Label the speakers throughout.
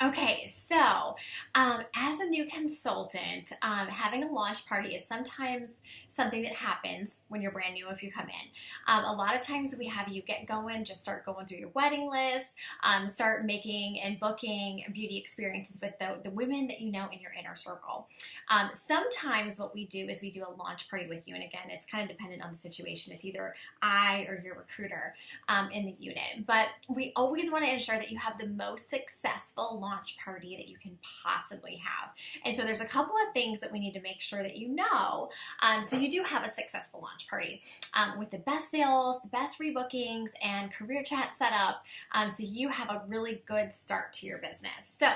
Speaker 1: Okay, so as a new consultant, having a launch party is sometimes something that happens when you're brand new if you come in. A lot of times we have you get going, just start going through your wedding list, start making and booking beauty experiences with the women that you know in your inner circle. Sometimes what we do is we do a launch party with you, and again, it's kind of dependent on the situation. It's either I or your recruiter in the unit, but we always want to ensure that you have the most successful launch party that you can possibly have. And so there's a couple of things that we need to make sure that you know. So you do have a successful launch party with the best sales, the best rebookings, and career chat set up. So you have a really good start to your business. So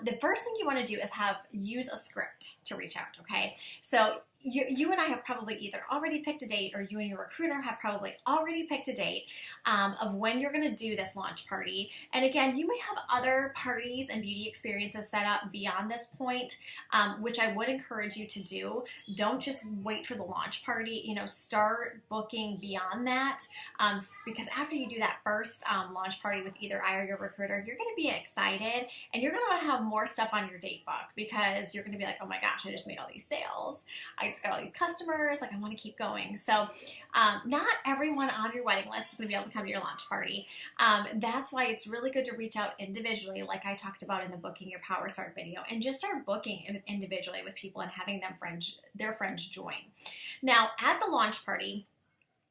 Speaker 1: the first thing you want to do is use a script to reach out, okay? So you and I have probably either already picked a date, or you and your recruiter have probably already picked a date of when you're going to do this launch party. And again, you may have other parties and beauty experiences set up beyond this point, which I would encourage you to do. Don't just wait for the launch party. Start booking beyond that, because after you do that first launch party with either I or your recruiter, you're going to be excited, and you're going to want to have more stuff on your date book, because you're going to be like, oh my gosh, I just made all these sales. I just got all these customers, like I want to keep going. So not everyone on your wedding list is going to be able to come to your launch party. That's why it's really good to reach out individually, like I talked about in the Booking Your Power Start video, and just start booking individually with people and having their friends join. Now, at the launch party,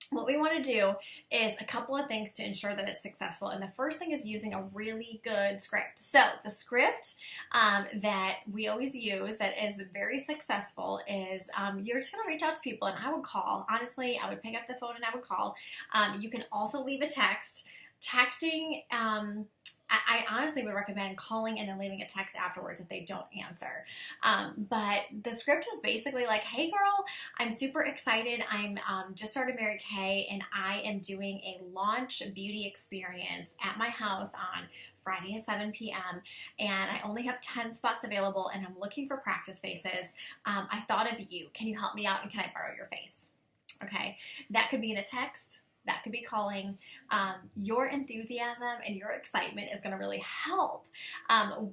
Speaker 1: what we want to do is a couple of things to ensure that it's successful. And the first thing is using a really good script. So the script that we always use that is very successful is you're just going to reach out to people, and I would call. Honestly, I would pick up the phone and I would call. You can also leave a text. Texting, I honestly would recommend calling and then leaving a text afterwards if they don't answer. But the script is basically like, hey girl, I'm super excited. I'm just started Mary Kay, and I am doing a launch beauty experience at my house on Friday at 7 p.m. and I only have 10 spots available, and I'm looking for practice faces. I thought of you. Can you help me out, and can I borrow your face? Okay, that could be in a text. That could be calling. Your enthusiasm and your excitement is going to really help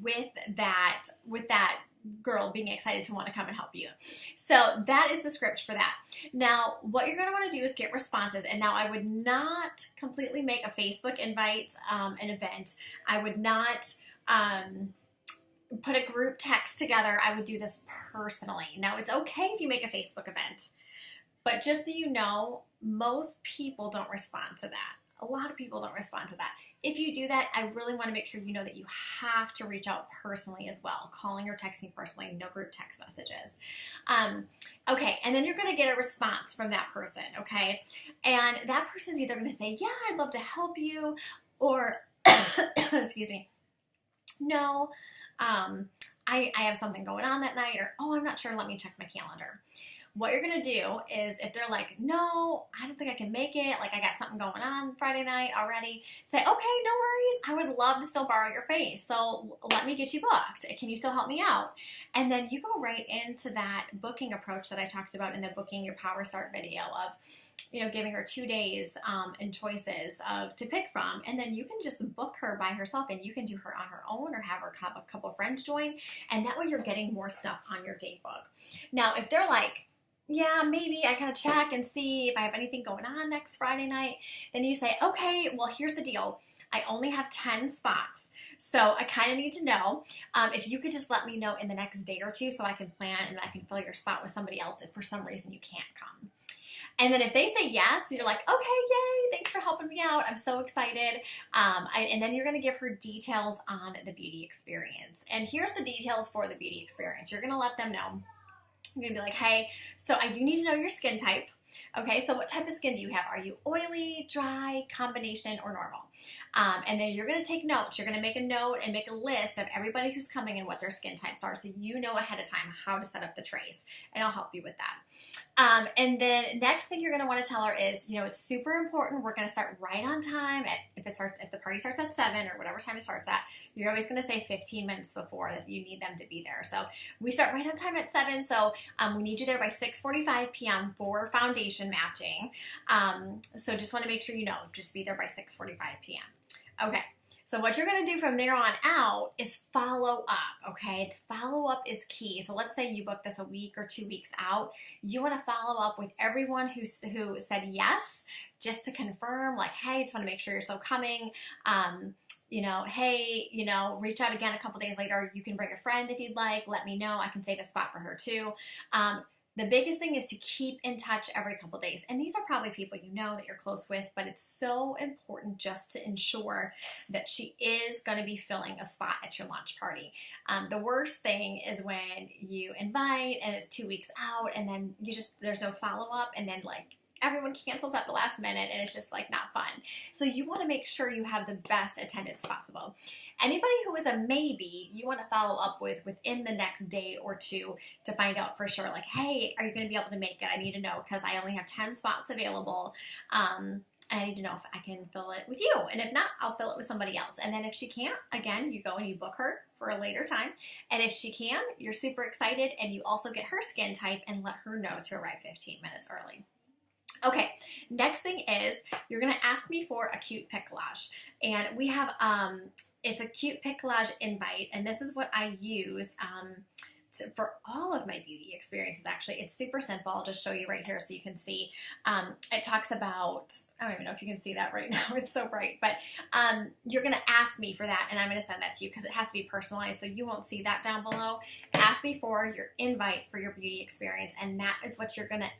Speaker 1: with that girl being excited to want to come and help you. So that is the script for that. Now, what you're going to want to do is get responses. And now I would not completely make a Facebook invite an event. I would not put a group text together. I would do this personally. Now, it's okay if you make a Facebook event, but just so you know, most people don't respond to that. A lot of people don't respond to that. If you do that, I really want to make sure you know that you have to reach out personally as well, calling or texting personally, no group text messages. Okay, and then you're going to get a response from that person, okay? And that person is either going to say, yeah, I'd love to help you, or, excuse me, no, I have something going on that night, or, oh, I'm not sure, let me check my calendar. What you're going to do is, if they're like, no, I don't think I can make it, like I got something going on Friday night already, say, okay, no worries, I would love to still borrow your face, so let me get you booked. Can you still help me out? And then you go right into that booking approach that I talked about in the Booking Your Power Start video of, giving her 2 days and choices to pick from, and then you can just book her by herself, and you can do her on her own or have her a couple friends join, and that way you're getting more stuff on your date book. Now, if they're like, yeah, maybe I kind of check and see if I have anything going on next Friday night, then you say, okay, well, here's the deal. I only have 10 spots, so I kind of need to know if you could just let me know in the next day or two so I can plan and I can fill your spot with somebody else if for some reason you can't come. And then if they say yes, you're like, okay, yay, thanks for helping me out. I'm so excited. And then you're going to give her details on the beauty experience. And here's the details for the beauty experience. You're going to let them know. You're going to be like, hey, so I do need to know your skin type. Okay, so what type of skin do you have? Are you oily, dry, combination, or normal? And then you're going to take notes. You're going to make a note and make a list of everybody who's coming and what their skin types are, so you know ahead of time how to set up the trays, and I'll help you with that. And then next thing you're going to want to tell her is, it's super important. We're going to start right on time. If the party starts at 7 or whatever time it starts at, you're always going to say 15 minutes before that you need them to be there. So we start right on time at 7. So we need you there by 6:45 p.m. for foundation matching. So just want to make sure just be there by 6:45 p.m. Okay. So what you're going to do from there on out is follow up, okay? Follow up is key. So let's say you book this a week or 2 weeks out. You want to follow up with everyone who said yes, just to confirm, like, hey, just want to make sure you're still coming. Hey, reach out again a couple days later. You can bring a friend if you'd like. Let me know. I can save a spot for her too. The biggest thing is to keep in touch every couple days. And these are probably people you know that you're close with, but it's so important just to ensure that she is going to be filling a spot at your launch party. The worst thing is when you invite and it's 2 weeks out and then there's no follow-up, and then everyone cancels at the last minute and it's just not fun. So you want to make sure you have the best attendance possible. Anybody who is a maybe, you want to follow up with within the next day or two to find out for sure, hey, are you going to be able to make it? I need to know because I only have 10 spots available. And I need to know if I can fill it with you. And if not, I'll fill it with somebody else. And then if she can't, again, you go and you book her for a later time. And if she can, you're super excited and you also get her skin type and let her know to arrive 15 minutes early. Okay, next thing is you're going to ask me for a cute pic collage. And we have, it's a cute pic collage invite, and this is what I use for all of my beauty experiences, actually. It's super simple. I'll just show you right here so you can see. It talks about, I don't even know if you can see that right now. It's so bright. But you're going to ask me for that, and I'm going to send that to you because it has to be personalized, so you won't see that down below. Ask me for your invite for your beauty experience, and that is what you're going to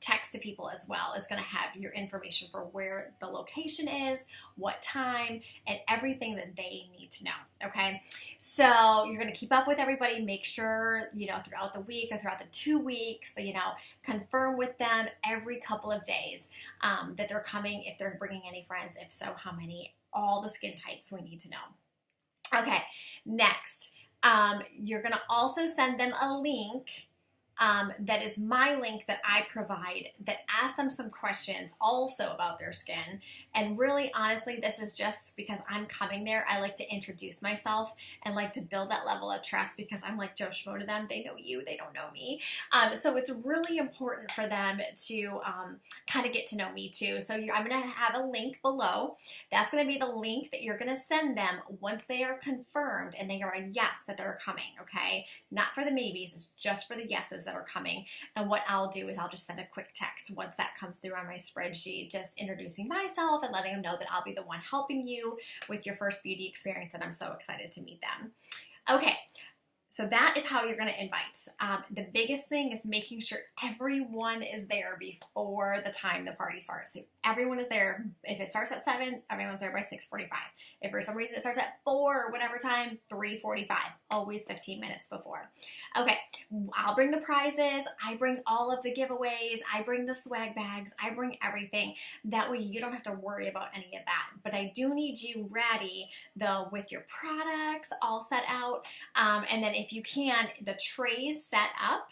Speaker 1: text to people as well. Is going to have your information for where the location is, what time, and everything that they need to know. Okay, so you're going to keep up with everybody. Make sure throughout the week or throughout the 2 weeks, confirm with them every couple of days that they're coming. If they're bringing any friends, if so, how many, all the skin types we need to know. Okay, next, you're going to also send them a link. That is my link that I provide that asks them some questions also about their skin. And really, honestly, this is just because I'm coming there. I like to introduce myself and like to build that level of trust because I'm like Joe Schmo to them. They know you, they don't know me. So it's really important for them to kind of get to know me too. So I'm going to have a link below. That's going to be the link that you're going to send them once they are confirmed and they are a yes that they're coming, okay? Not for the maybes, it's just for the yeses that are coming. And what I'll do is I'll just send a quick text once that comes through on my spreadsheet, just introducing myself and letting them know that I'll be the one helping you with your first beauty experience, and I'm so excited to meet them. Okay, so that is how you're going to invite. The biggest thing is making sure everyone is there before the time the party starts. So everyone is there. If it starts at 7, everyone's there by 6:45. If for some reason it starts at 4 or whatever time, 3:45. Always 15 minutes before. Okay, I'll bring the prizes. I bring all of the giveaways. I bring the swag bags. I bring everything. That way you don't have to worry about any of that. But I do need you ready, though, with your products all set out. And then if you can, the trays set up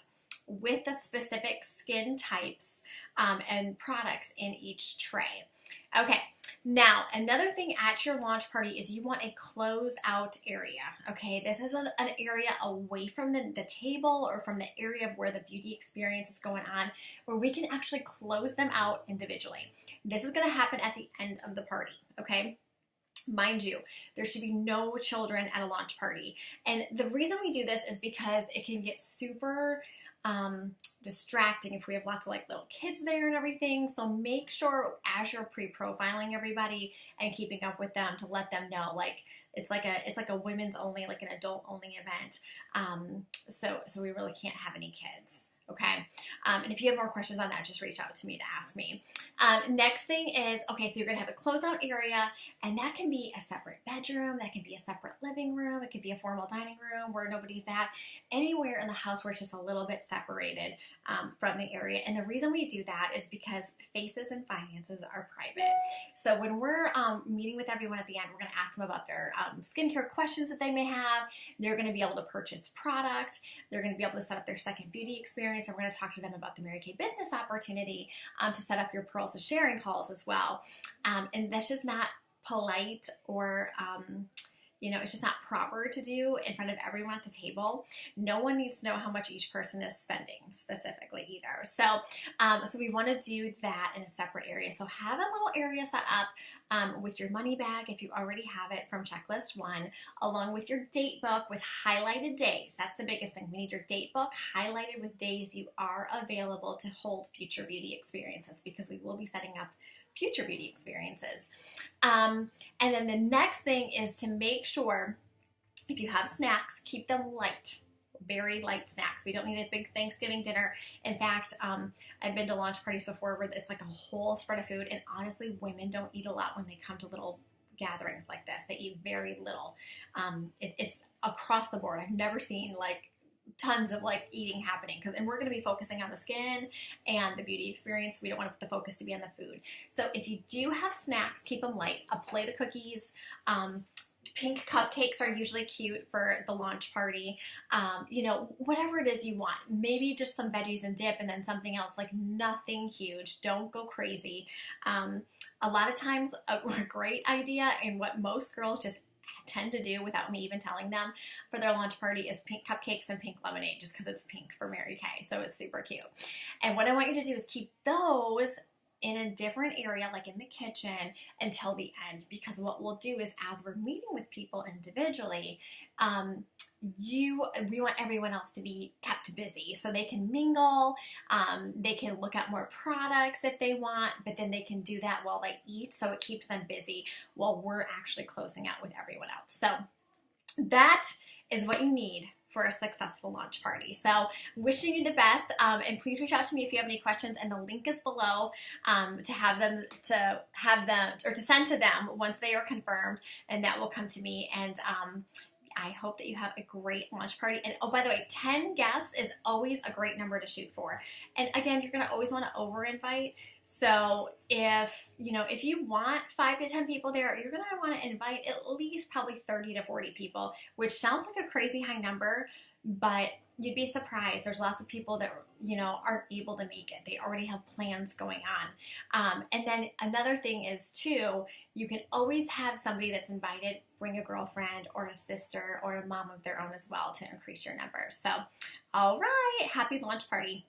Speaker 1: with the specific skin types and products in each tray. Okay, now another thing at your launch party is you want a close-out area. Okay, this is an area away from the table or from the area of where the beauty experience is going on, where we can actually close them out individually. This is going to happen at the end of the party, okay? Mind you, there should be no children at a launch party. And the reason we do this is because it can get super distracting if we have lots of little kids there and everything. So make sure as you're pre-profiling everybody and keeping up with them to let them know it's like a women's only, an adult only event. So we really can't have any kids. Okay, and if you have more questions on that, just reach out to me to ask me. Next thing is, okay, so you're going to have a closeout area, and that can be a separate bedroom, that can be a separate living room, it could be a formal dining room where nobody's at, anywhere in the house where it's just a little bit separated from the area. And the reason we do that is because faces and finances are private. So when we're meeting with everyone at the end, we're going to ask them about their skincare questions that they may have. They're going to be able to purchase product. They're going to be able to set up their second beauty experience. And we're going to talk to them about the Mary Kay business opportunity to set up your Pearls of Sharing calls as well. And that's just not polite or it's just not proper to do in front of everyone at the table. No one needs to know how much each person is spending specifically either. So we want to do that in a separate area. So have a little area set up with your money bag if you already have it from checklist 1, along with your date book with highlighted days. That's the biggest thing. We need your date book highlighted with days you are available to hold future beauty experiences, because we will be setting up future beauty experiences. And then the next thing is to make sure, if you have snacks, keep them light, very light snacks. We don't need a big Thanksgiving dinner. In fact, I've been to launch parties before where it's like a whole spread of food, and honestly, women don't eat a lot when they come to little gatherings like this. They eat very little. It's across the board. I've never seen like tons of like eating happening, and we're going to be focusing on the skin and the beauty experience. We don't want the focus to be on the food. So if you do have snacks, keep them light. A plate of cookies, pink cupcakes are usually cute for the launch party. Whatever it is you want. Maybe just some veggies and dip, and then something else, like nothing huge. Don't go crazy. A lot of times a great idea, and what most girls just tend to do without me even telling them for their launch party, is pink cupcakes and pink lemonade, just because it's pink for Mary Kay, so it's super cute. And what I want you to do is keep those in a different area, like in the kitchen, until the end, because what we'll do is, as we're meeting with people individually, we want everyone else to be kept busy so they can mingle, they can look at more products if they want, but then they can do that while they eat, so it keeps them busy while we're actually closing out with everyone else. So that is what you need for a successful launch party. So wishing you the best, and please reach out to me if you have any questions, and the link is below to send to them once they are confirmed, and that will come to me. And I hope that you have a great launch party. And oh, by the way, 10 guests is always a great number to shoot for. And again, you're going to always want to over invite. So if you want 5 to 10 people there, you're going to want to invite at least probably 30 to 40 people, which sounds like a crazy high number, but you'd be surprised. There's lots of people that, aren't able to make it. They already have plans going on. And then another thing is too, you can always have somebody that's invited bring a girlfriend or a sister or a mom of their own as well to increase your numbers. So, all right, happy launch party.